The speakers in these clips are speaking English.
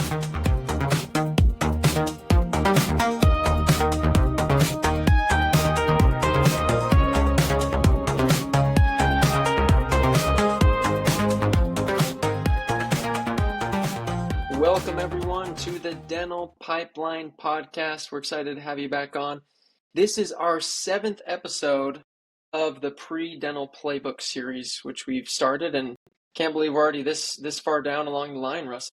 Welcome everyone to the Dental Pipeline Podcast. We're excited to have you back on. This is our 7th episode of the Pre-Dental Playbook series, which we've started, and can't believe we're already this far down along the line, Russ.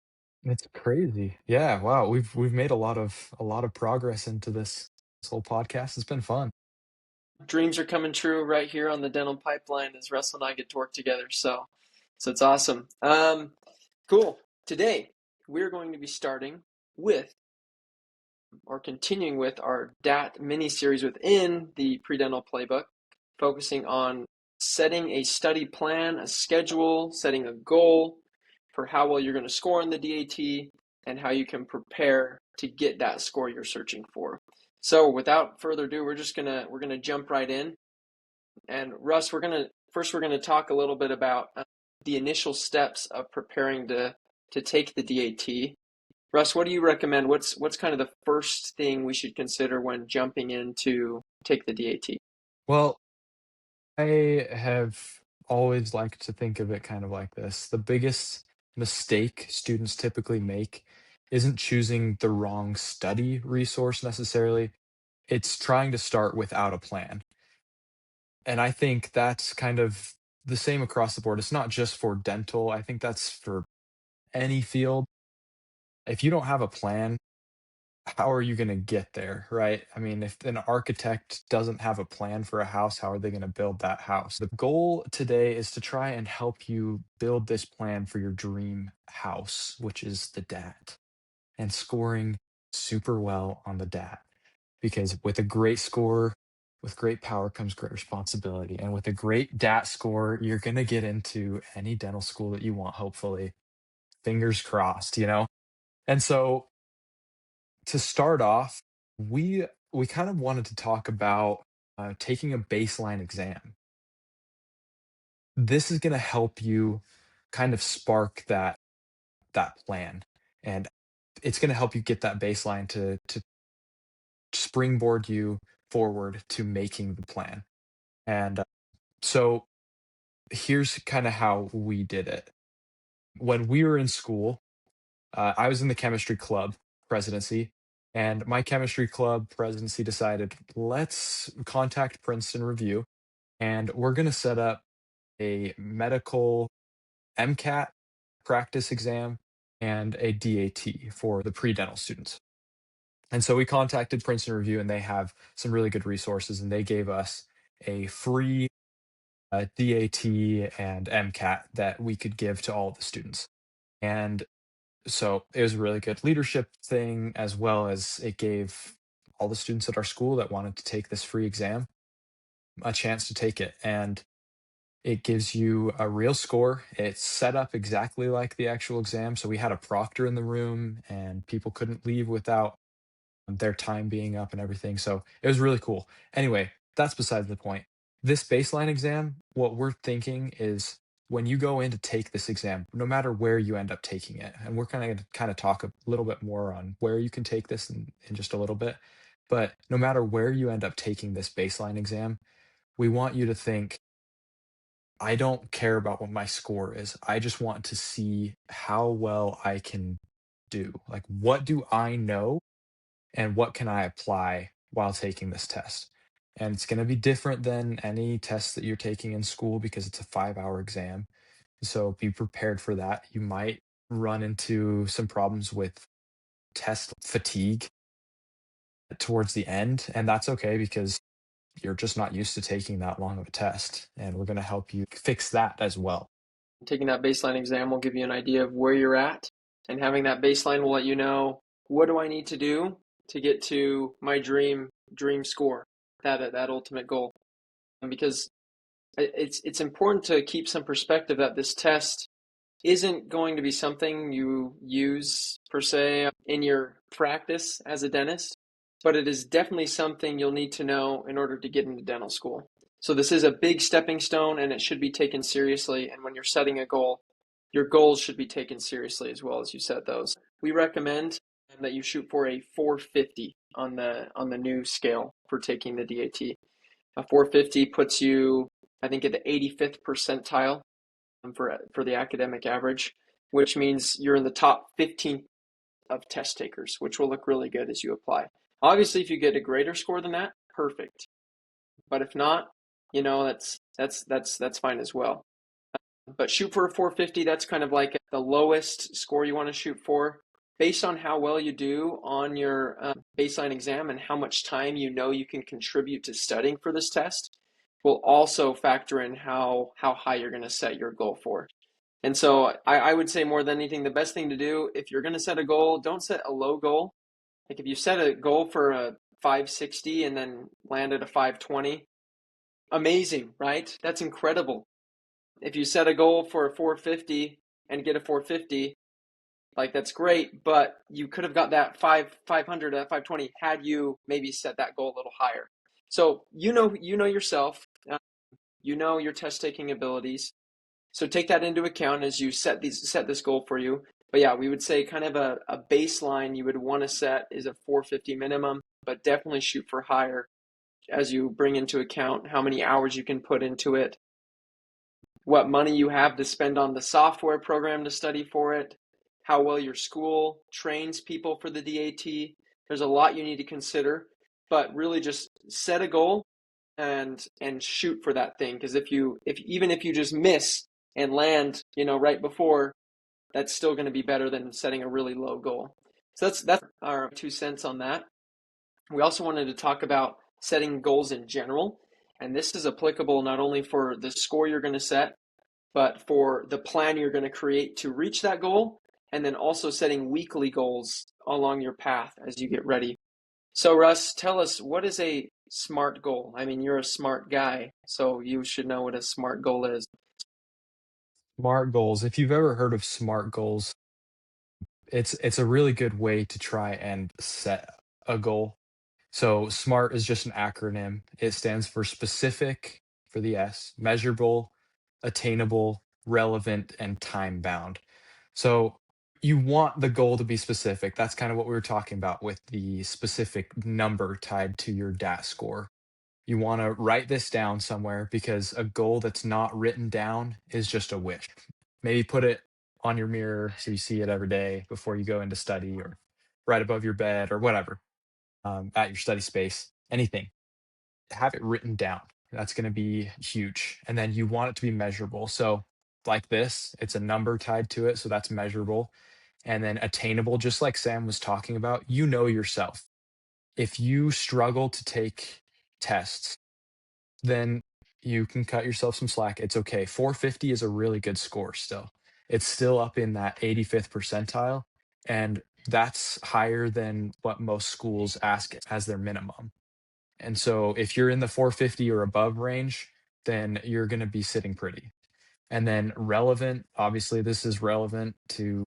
It's crazy. Yeah, wow. We've made a lot of progress into this whole podcast. It's been fun. Dreams are coming true right here on the Dental Pipeline as Russell and I get to work together. So it's awesome. Cool. Today we're going to be starting with or continuing with our DAT mini-series within the Pre-Dental Playbook, focusing on setting a study plan, a schedule, setting a goal for how well you're going to score on the DAT and how you can prepare to get that score you're searching for. So without further ado, we're gonna jump right in. And Russ, we're gonna talk a little bit about the initial steps of preparing to take the DAT. Russ, what do you recommend? What's kind of the first thing we should consider when jumping in to take the DAT? Well, I have always liked to think of it kind of like this. The biggest mistake students typically make isn't choosing the wrong study resource necessarily. It's trying to start without a plan. And I think that's kind of the same across the board. It's not just for dental. I think that's for any field. If you don't have a plan, how are you going to get there, right? I mean, if an architect doesn't have a plan for a house, how are they going to build that house? The goal today is to try and help you build this plan for your dream house, which is the DAT, and scoring super well on the DAT. Because with a great score, with great power comes great responsibility. And with a great DAT score, you're going to get into any dental school that you want, hopefully. Fingers crossed. And so to start off, we kind of wanted to talk about taking a baseline exam. This is going to help you kind of spark that plan, and it's going to help you get that baseline to springboard you forward to making the plan. And so here's kind of how we did it. When we were in school, I was in the chemistry club presidency, and my chemistry club presidency decided, let's contact Princeton Review, and we're going to set up a medical MCAT practice exam and a DAT for the pre-dental students. And so we contacted Princeton Review, and they have some really good resources, and they gave us a free DAT and MCAT that we could give to all of the students. And so it was a really good leadership thing, as well as it gave all the students at our school that wanted to take this free exam a chance to take it. And it gives you a real score. It's set up exactly like the actual exam. So we had a proctor in the room, and people couldn't leave without their time being up and everything. So it was really cool. Anyway, that's beside the point. This baseline exam, what we're thinking is when you go in to take this exam, no matter where you end up taking it, and we're going to kind of talk a little bit more on where you can take this in just a little bit, but no matter where you end up taking this baseline exam, we want you to think, I don't care about what my score is. I just want to see how well I can do. Like, what do I know and what can I apply while taking this test? And it's going to be different than any test that you're taking in school because it's a 5-hour exam. So be prepared for that. You might run into some problems with test fatigue towards the end, and that's okay because you're just not used to taking that long of a test, and we're going to help you fix that as well. Taking that baseline exam will give you an idea of where you're at, and having that baseline will let you know, what do I need to do to get to my dream score, that ultimate goal. And because it's important to keep some perspective that this test isn't going to be something you use per se in your practice as a dentist, but it is definitely something you'll need to know in order to get into dental school. So this is a big stepping stone, and it should be taken seriously. And when you're setting a goal, your goals should be taken seriously as well as you set those. We recommend that you shoot for a 450 on the new scale for taking the DAT. A 450 puts you, I think, at the 85th percentile for the academic average, which means you're in the top 15 of test takers, which will look really good as you apply. Obviously, if you get a greater score than that, perfect. But if not, that's fine as well. But shoot for a 450. That's kind of like the lowest score you want to shoot for, based on how well you do on your baseline exam and how much time you know you can contribute to studying for this test. Will also factor in how high you're going to set your goal for. And so I would say more than anything, the best thing to do if you're going to set a goal, don't set a low goal. Like if you set a goal for a 560 and then land at a 520, amazing, right? That's incredible. If you set a goal for a 450 and get a 450, like that's great, but you could have got that 500 at 520 had you maybe set that goal a little higher. So you know yourself, you know your test taking abilities. So take that into account as you set this goal for you. But yeah, we would say kind of a baseline you would want to set is a 450 minimum, but definitely shoot for higher as you bring into account how many hours you can put into it, what money you have to spend on the software program to study for it, how well your school trains people for the DAT. There's a lot you need to consider, but really just set a goal and shoot for that thing. Because even if you just miss and land, right before, that's still going to be better than setting a really low goal. So that's our 2 cents on that. We also wanted to talk about setting goals in general, and this is applicable not only for the score you're going to set, but for the plan you're going to create to reach that goal, and then also setting weekly goals along your path as you get ready. So Russ, tell us, what is a SMART goal? I mean, you're a smart guy, so you should know what a SMART goal is. SMART goals. If you've ever heard of SMART goals, it's a really good way to try and set a goal. So SMART is just an acronym. It stands for specific for the S, measurable, attainable, relevant, and time bound. So you want the goal to be specific. That's kind of what we were talking about with the specific number tied to your DAT score. You want to write this down somewhere because a goal that's not written down is just a wish. Maybe put it on your mirror so you see it every day before you go into study, or right above your bed, or whatever, at your study space, anything. Have it written down. That's going to be huge. And then you want it to be measurable. So, like this, it's a number tied to it. So that's measurable. And then attainable, just like Sam was talking about, you know yourself. If you struggle to take tests, then you can cut yourself some slack. It's okay. 450 is a really good score still. It's still up in that 85th percentile. And that's higher than what most schools ask as their minimum. And so if you're in the 450 or above range, then you're going to be sitting pretty. And then relevant, obviously, this is relevant to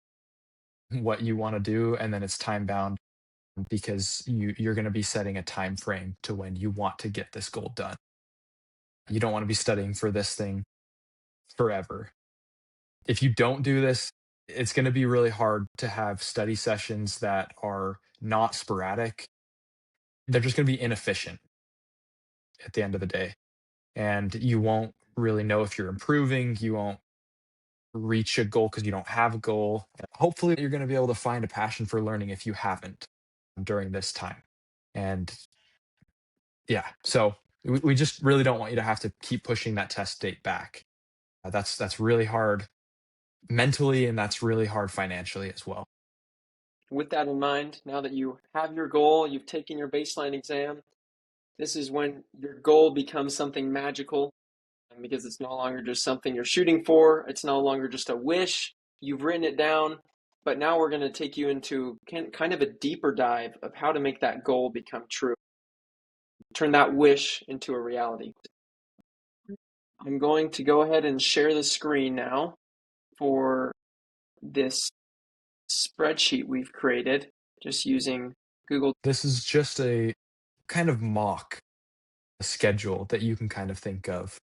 what you want to do. And then it's time bound because you're going to be setting a time frame to when you want to get this goal done. You don't want to be studying for this thing forever. If you don't do this, it's going to be really hard to have study sessions that are not sporadic. They're just going to be inefficient at the end of the day. And you won't really know if you're improving. You won't reach a goal because you don't have a goal. Hopefully, you're going to be able to find a passion for learning if you haven't during this time. And yeah, so we just really don't want you to have to keep pushing that test date back. That's really hard mentally, and that's really hard financially as well. With that in mind, now that you have your goal, you've taken your baseline exam, this is when your goal becomes something magical, because it's no longer just something you're shooting for. It's no longer just a wish. You've written it down, but now we're going to take you into kind of a deeper dive of how to make that goal become true. Turn that wish into a reality. I'm going to go ahead and share the screen now for this spreadsheet we've created just using Google. This is just a kind of mock schedule that you can kind of think of.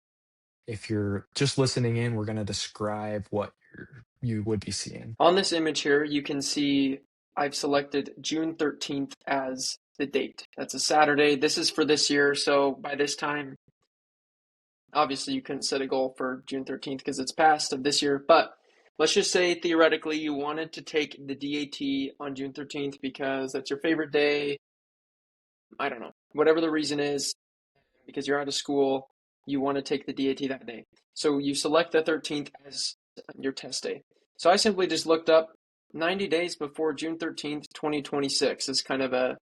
If you're just listening in, we're going to describe what your you would be seeing. On this image here, you can see I've selected June 13th as the date. That's a Saturday. This is for this year, so by this time, obviously you couldn't set a goal for June 13th because it's past of this year, but let's just say theoretically you wanted to take the DAT on June 13th because that's your favorite day. I don't know. Whatever the reason is, because you're out of school, you want to take the DAT that day. So you select the 13th as your test day. So I simply just looked up 90 days before June 13th, 2026 is kind of a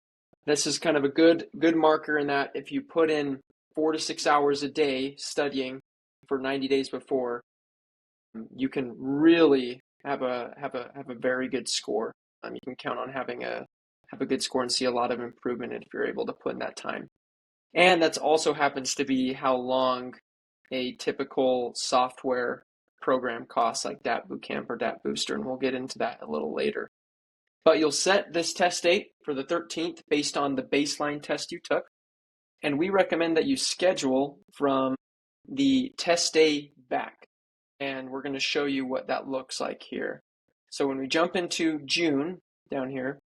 good marker in that if you put in 4 to 6 hours a day studying for 90 days before, you can really have a very good score. You can count on having a have a good score and see a lot of improvement if you're able to put in that time. And that also happens to be how long a typical software program costs, like DAT Bootcamp or DAT Booster, and we'll get into that a little later. But you'll set this test date for the 13th based on the baseline test you took, and we recommend that you schedule from the test day back, and we're going to show you what that looks like here. So when we jump into June down here,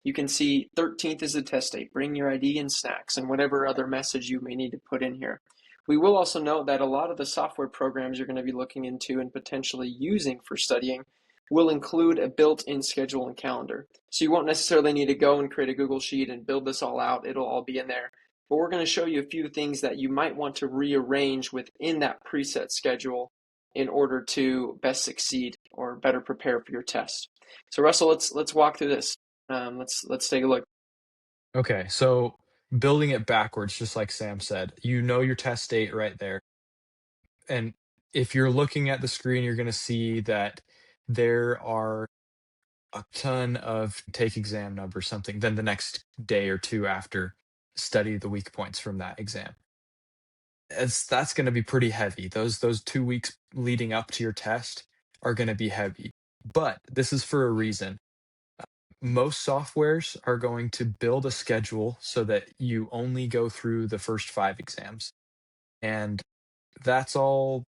you can see 13th is the test date. Bring your ID and snacks and whatever other message you may need to put in here. We will also note that a lot of the software programs you're going to be looking into and potentially using for studying will include a built-in schedule and calendar. So you won't necessarily need to go and create a Google Sheet and build this all out. It'll all be in there. But we're going to show you a few things that you might want to rearrange within that preset schedule in order to best succeed or better prepare for your test. So Russell, let's walk through this. Let's take a look. Okay, so building it backwards, just like Sam said, you know your test date right there. And if you're looking at the screen, you're going to see that there are a ton of take exam numbers, something, then the next day or two after, study the weak points from that exam. That's going to be pretty heavy. Those 2 weeks leading up to your test are going to be heavy. But this is for a reason. Most softwares are going to build a schedule so that you only go through the first 5 exams. And that's all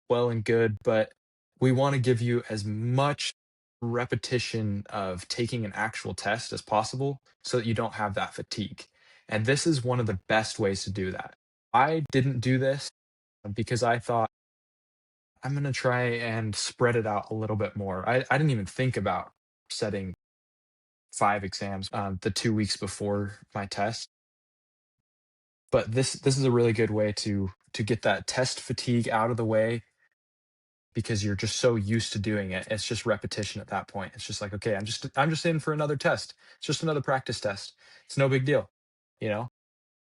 well and good, but we want to give you as much repetition of taking an actual test as possible so that you don't have that fatigue. And this is one of the best ways to do that. I didn't do this because I thought I'm going to try and spread it out a little bit more. I didn't even think about setting 5 exams the 2 weeks before my test. But this is a really good way to get that test fatigue out of the way because you're just so used to doing it. It's just repetition at that point. It's just like, okay, I'm just in for another test. It's just another practice test. It's no big deal, you know?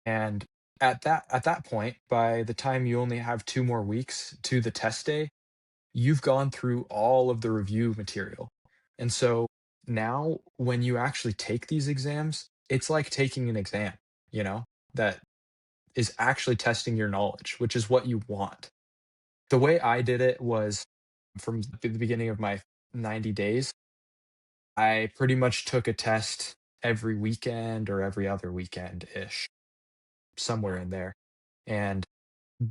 And at that point, by the time you only have 2 more weeks to the test day, you've gone through all of the review material. And so now when you actually take these exams, it's like taking an exam, you know, that is actually testing your knowledge, which is what you want. The way I did it was from the beginning of my 90 days, I pretty much took a test every weekend or every other weekend ish, somewhere in there. And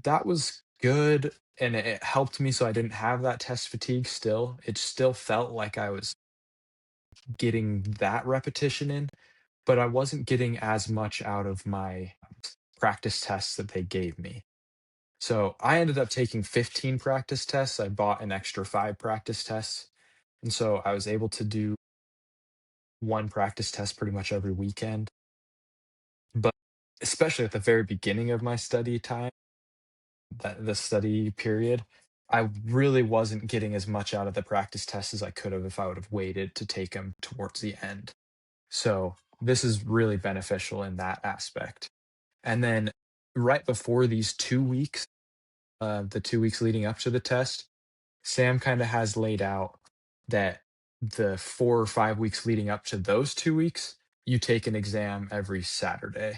that was good. And it helped me so I didn't have that test fatigue still. It still felt like I was getting that repetition in, but I wasn't getting as much out of my practice tests that they gave me. So I ended up taking 15 practice tests. I bought an extra 5 practice tests. And so I was able to do one practice test pretty much every weekend. But especially at the very beginning of my study time, that the study period, I really wasn't getting as much out of the practice tests as I could have if I would have waited to take them towards the end. So this is really beneficial in that aspect. And then right before these 2 weeks, the 2 weeks leading up to the test, Sam kind of has laid out that the 4 or 5 weeks leading up to those 2 weeks, you take an exam every Saturday.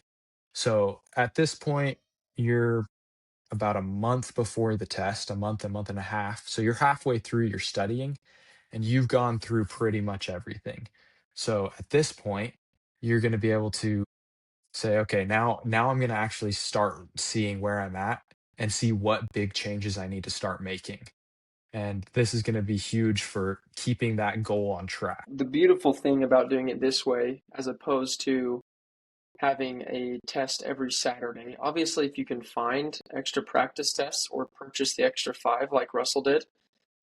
So at this point, you're about a month before the test, a month and a half. So you're halfway through your studying and you've gone through pretty much everything. So at this point, you're going to be able to say, okay, now I'm going to actually start seeing where I'm at and see what big changes I need to start making. And this is going to be huge for keeping that goal on track. The beautiful thing about doing it this way, as opposed to having a test every Saturday, obviously, if you can find extra practice tests or purchase the extra 5 like Russell did,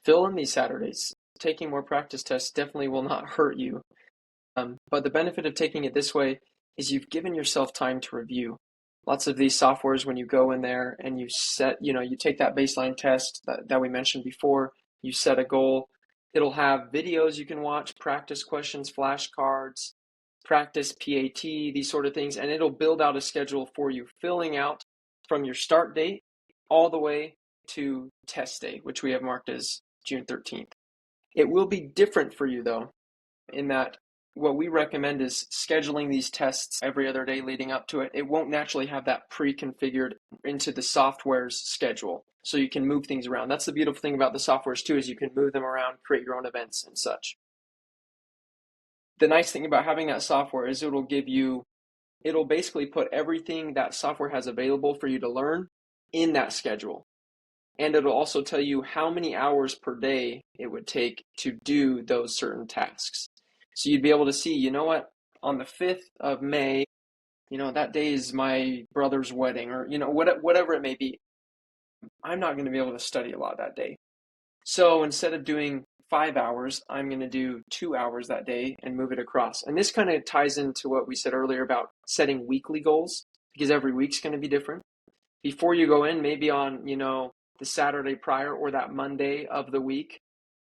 fill in these Saturdays. Taking more practice tests definitely will not hurt you. But the benefit of taking it this way is you've given yourself time to review. Lots of these softwares, when you go in there and you set, you take that baseline test that we mentioned before, you set a goal, it'll have videos you can watch, practice questions, flashcards, practice PAT, these sort of things, and it'll build out a schedule for you, filling out from your start date all the way to test day, which we have marked as June 13th. It will be different for you, though, in that what we recommend is scheduling these tests every other day leading up to it. It won't naturally have that pre-configured into the software's schedule, so you can move things around. That's the beautiful thing about the softwares too, is you can move them around, create your own events and such. The nice thing about having that software is it'll basically put everything that software has available for you to learn in that schedule. And it'll also tell you how many hours per day it would take to do those certain tasks. So you'd be able to see, you know what, on the 5th of May, that day is my brother's wedding, or, whatever it may be. I'm not going to be able to study a lot that day. So instead of doing 5 hours, I'm going to do 2 hours that day and move it across. And this kind of ties into what we said earlier about setting weekly goals, because every week's going to be different. Before you go in, maybe on, the Saturday prior or that Monday of the week,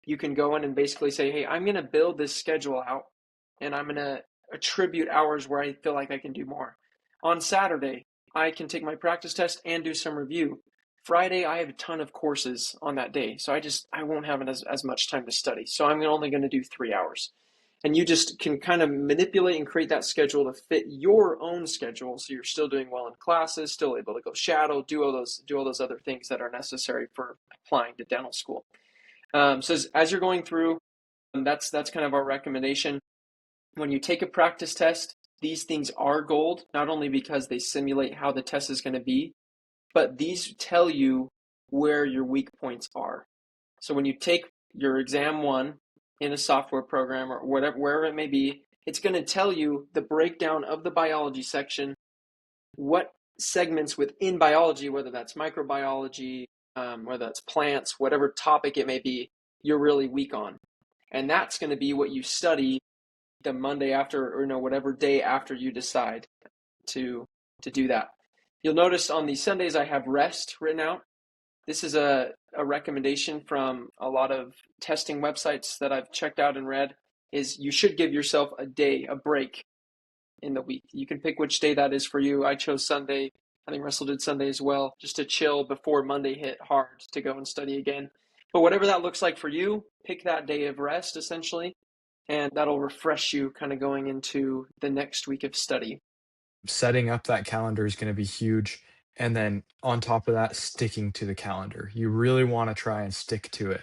you can go in and basically say, hey, I'm going to build this schedule out and I'm going to attribute hours where I feel like I can do more. On Saturday, I can take my practice test and do some review. Friday, I have a ton of courses on that day, so I won't have as much time to study. So I'm only going to do 3 hours. And you just can kind of manipulate and create that schedule to fit your own schedule, so you're still doing well in classes, still able to go shadow, do all those other things that are necessary for applying to dental school. So as you're going through, that's kind of our recommendation. When you take a practice test, these things are gold, not only because they simulate how the test is going to be, but these tell you where your weak points are. So when you take your exam 1 in a software program or whatever, wherever it may be, it's going to tell you the breakdown of the biology section, what segments within biology, whether that's microbiology, whether that's plants, whatever topic it may be, you're really weak on. And that's going to be what you study the Monday after, or whatever day after you decide to do that. You'll notice on these Sundays I have rest written out. This is a recommendation from a lot of testing websites that I've checked out and read, is you should give yourself a day, a break in the week. You can pick which day that is for you. I chose Sunday. I think Russell did Sunday as well, just to chill before Monday hit hard to go and study again. But whatever that looks like for you, pick that day of rest essentially, and that'll refresh you kind of going into the next week of study. Setting up that calendar is going to be huge. And then on top of that, sticking to the calendar. You really want to try and stick to it.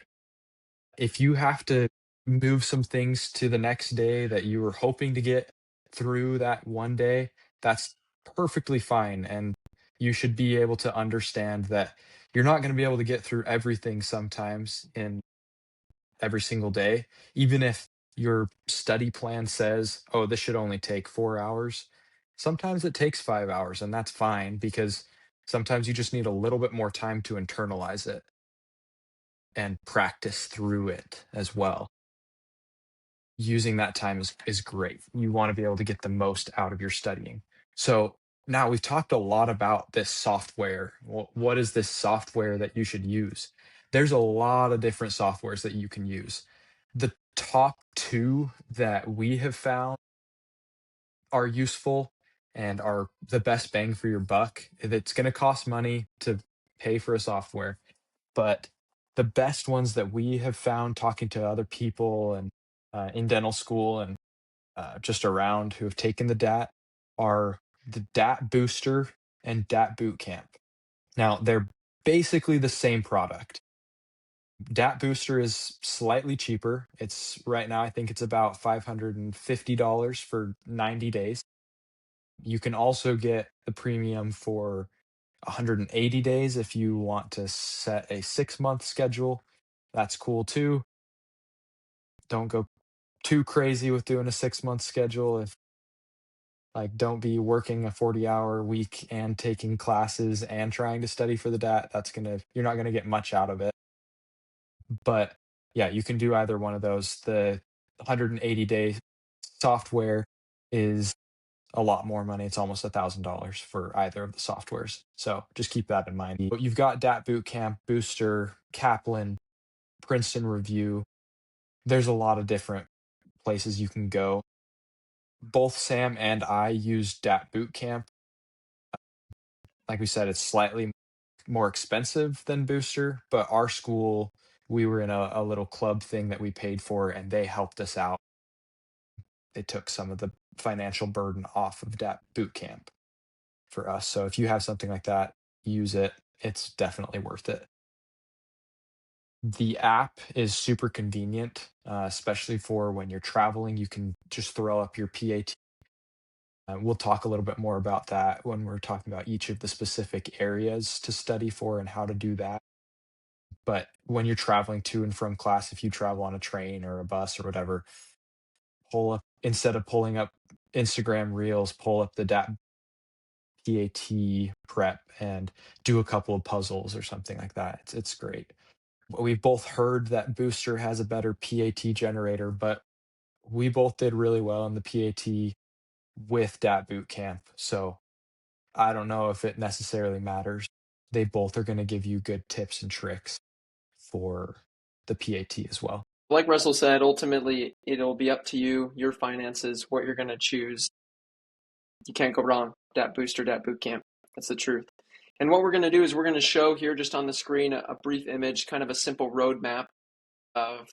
If you have to move some things to the next day that you were hoping to get through that one day, that's perfectly fine. And you should be able to understand that you're not going to be able to get through everything sometimes in every single day, even if your study plan says, oh, this should only take 4 hours. Sometimes it takes 5 hours, and that's fine because sometimes you just need a little bit more time to internalize it and practice through it as well. Using that time is great. You want to be able to get the most out of your studying. So now we've talked a lot about this software. What is this software that you should use? There's a lot of different softwares that you can use. The top two that we have found are useful and are the best bang for your buck. It's going to cost money to pay for a software, but the best ones that we have found talking to other people and in dental school and just around who have taken the DAT are the DAT Booster and DAT Bootcamp. Now, they're basically the same product. DAT Booster is slightly cheaper. It's right now, I think it's about $550 for 90 days. You can also get the premium for 180 days if you want to set a 6-month schedule. That's cool too. Don't go too crazy with doing a 6-month schedule. If like, don't be working a 40-hour week and taking classes and trying to study for the DAT. You're not gonna get much out of it. But yeah, you can do either one of those. The 180-day software is a lot more money. It's almost $1,000 for either of the softwares. So just keep that in mind. You've got DAT Bootcamp, Booster, Kaplan, Princeton Review. There's a lot of different places you can go. Both Sam and I use DAT Bootcamp. Like we said, it's slightly more expensive than Booster, but our school, we were in a little club thing that we paid for, and they helped us out. They took some of the financial burden off of DAT Bootcamp for us. So if you have something like that, use it. It's definitely worth it. The app is super convenient, especially for when you're traveling. You can just throw up your PAT. We'll talk a little bit more about that when we're talking about each of the specific areas to study for and how to do that. But when you're traveling to and from class, if you travel on a train or a bus or whatever, pull up, instead of pulling up Instagram Reels, pull up the PAT prep and do a couple of puzzles or something like that. It's great. We've both heard that Booster has a better PAT generator, but we both did really well in the PAT with DAT Bootcamp. So I don't know if it necessarily matters. They both are going to give you good tips and tricks for the PAT as well. Like Russell said, ultimately it'll be up to you, your finances, what you're going to choose. You can't go wrong. DAT Booster, DAT Bootcamp. That's the truth. And what we're going to do is we're going to show here just on the screen a brief image, kind of a simple roadmap of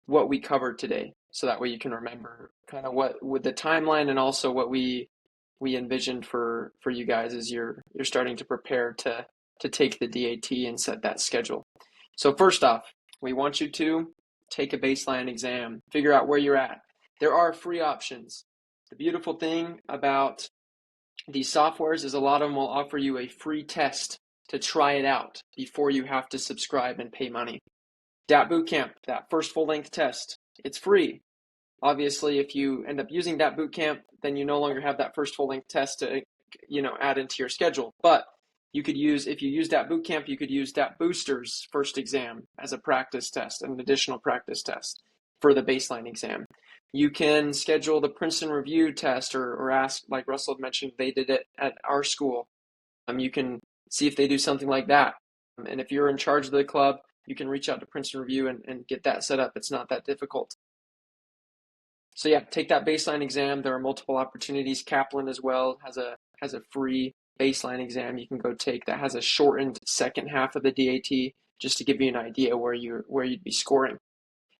what we covered today. So that way you can remember kind of what with the timeline and also what we envisioned for you guys as you're starting to prepare to take the DAT and set that schedule. So first off, we want you to take a baseline exam, figure out where you're at. There are free options. The beautiful thing about these softwares is a lot of them will offer you a free test to try it out before you have to subscribe and pay money. DAT Bootcamp, that first full-length test, it's free. Obviously, if you end up using DAT Bootcamp, then you no longer have that first full-length test to, add into your schedule. But you could use, if you use DAT Bootcamp, you could use DAT Booster's first exam as a practice test, an additional practice test for the baseline exam. You can schedule the Princeton Review test or ask, like Russell had mentioned, they did it at our school. You can see if they do something like that. And if you're in charge of the club, you can reach out to Princeton Review and get that set up. It's not that difficult. So yeah, take that baseline exam. There are multiple opportunities. Kaplan as well has a free baseline exam you can go take that has a shortened second half of the DAT, just to give you an idea where you'd be scoring.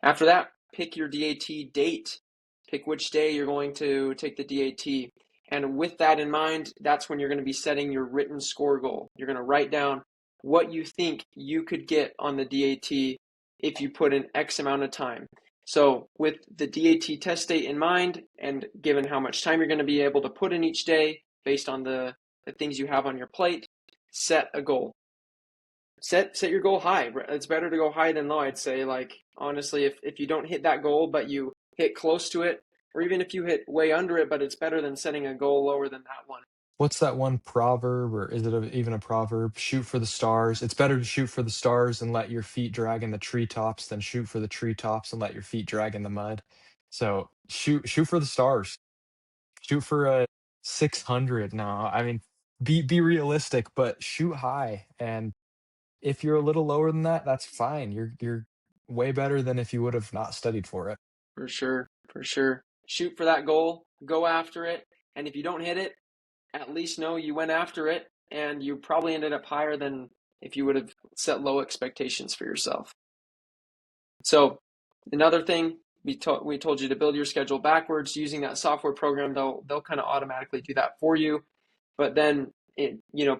After that, pick your DAT date. Pick which day you're going to take the DAT. And with that in mind, that's when you're going to be setting your written score goal. You're going to write down what you think you could get on the DAT if you put in X amount of time. So with the DAT test date in mind, and given how much time you're going to be able to put in each day based on the things you have on your plate, set a goal. Set your goal high. It's better to go high than low, I'd say. Like, honestly, if you don't hit that goal, but you hit close to it, or even if you hit way under it, but it's better than setting a goal lower than that one. What's that one proverb, or is it even a proverb? Shoot for the stars. It's better to shoot for the stars and let your feet drag in the treetops than shoot for the treetops and let your feet drag in the mud. So shoot for the stars. Shoot for a 600. No, I mean, be realistic, but shoot high. And if you're a little lower than that, that's fine. You're way better than if you would have not studied for it. For sure. Shoot for that goal, go after it, and if you don't hit it, at least know you went after it, and you probably ended up higher than if you would have set low expectations for yourself. So another thing, we told you to build your schedule backwards using that software program. They'll kind of automatically do that for you, but then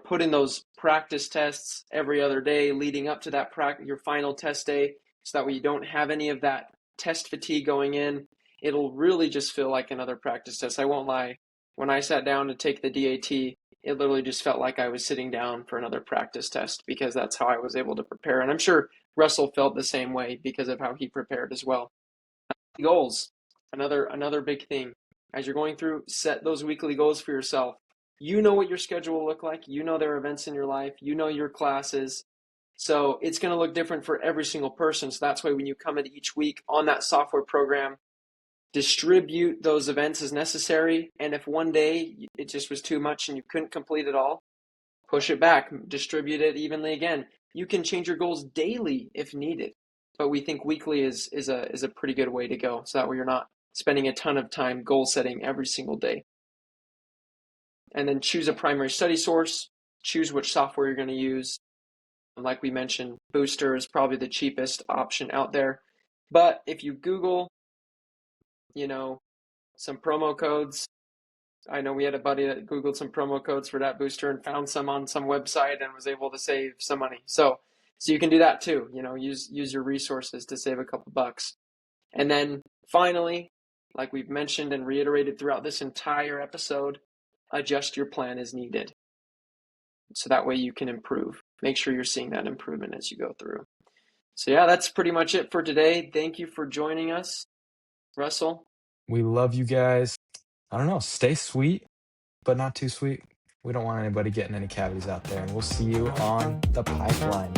put in those practice tests every other day leading up to that your final test day, so that way you don't have any of that test fatigue going in. It'll really just feel like another practice test. I won't lie. When I sat down to take the DAT, it literally just felt like I was sitting down for another practice test, because that's how I was able to prepare. And I'm sure Russell felt the same way because of how he prepared as well. Goals, another big thing. As you're going through, set those weekly goals for yourself. You know what your schedule will look like. You know there are events in your life. You know your classes. So it's going to look different for every single person. So that's why when you come into each week on that software program, distribute those events as necessary. And if one day it just was too much and you couldn't complete it all, push it back, distribute it evenly again. You can change your goals daily if needed, but we think weekly is a pretty good way to go. So that way you're not spending a ton of time goal setting every single day. And then choose a primary study source, choose which software you're going to use. Like we mentioned, Booster is probably the cheapest option out there. But if you Google, some promo codes, I know we had a buddy that Googled some promo codes for DAT Booster and found some on some website and was able to save some money. So you can do that too. Use your resources to save a couple bucks. And then finally, like we've mentioned and reiterated throughout this entire episode, adjust your plan as needed. So that way you can improve. Make sure you're seeing that improvement as you go through. So yeah, that's pretty much it for today. Thank you for joining us, Russell. We love you guys. I don't know, stay sweet, but not too sweet. We don't want anybody getting any cavities out there, and we'll see you on the pipeline.